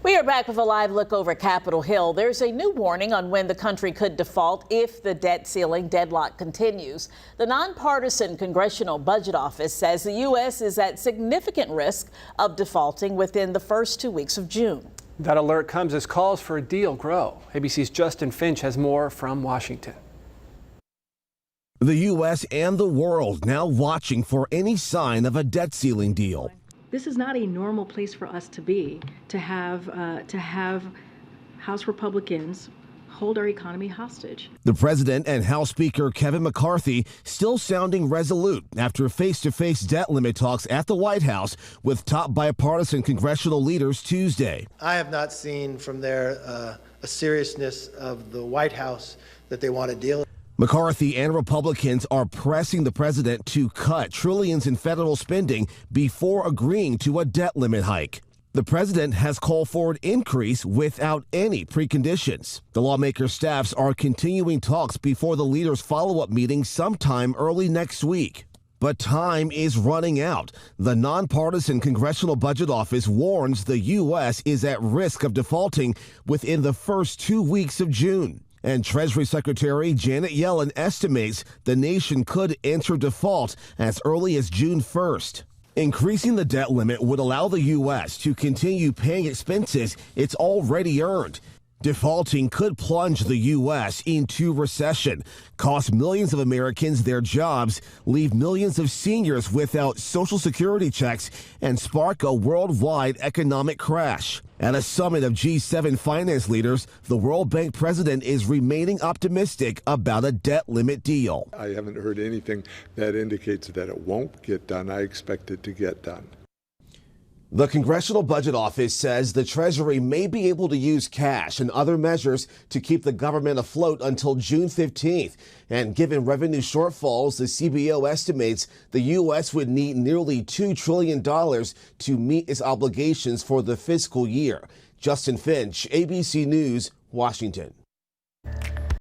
We are back with a live look over Capitol Hill. There's a new warning on when the country could default if the debt ceiling deadlock continues. The nonpartisan Congressional Budget Office says the U.S. is at significant risk of defaulting within the first 2 weeks of June. That alert comes as calls for a deal grow. ABC's Justin Finch has more from Washington. The U.S. and the world now watching for any sign of a debt ceiling deal. This is not a normal place for us to be, to have House Republicans hold our economy hostage. The president and House Speaker Kevin McCarthy still sounding resolute after face-to-face debt limit talks at the White House with top bipartisan congressional leaders Tuesday. I have not seen from there a seriousness of the White House that they want to deal with. McCarthy and Republicans are pressing the president to cut trillions in federal spending before agreeing to a debt limit hike. The president has called for an increase without any preconditions. The lawmaker staffs are continuing talks before the leaders' follow-up meeting sometime early next week. But time is running out. The nonpartisan Congressional Budget Office warns the U.S. is at risk of defaulting within the first 2 weeks of June. And Treasury Secretary Janet Yellen estimates the nation could enter default as early as June 1st. Increasing the debt limit would allow the U.S. to continue paying expenses it's already earned. Defaulting could plunge the U.S. into recession, cost millions of Americans their jobs, leave millions of seniors without Social Security checks, and spark a worldwide economic crash. At a summit of G7 finance leaders, the World Bank president is remaining optimistic about a debt limit deal. I haven't heard anything that indicates that it won't get done. I expect it to get done. The Congressional Budget Office says the Treasury may be able to use cash and other measures to keep the government afloat until June 15th. And given revenue shortfalls, the CBO estimates the U.S. would need nearly $2 trillion to meet its obligations for the fiscal year. Justin Finch, ABC News, Washington.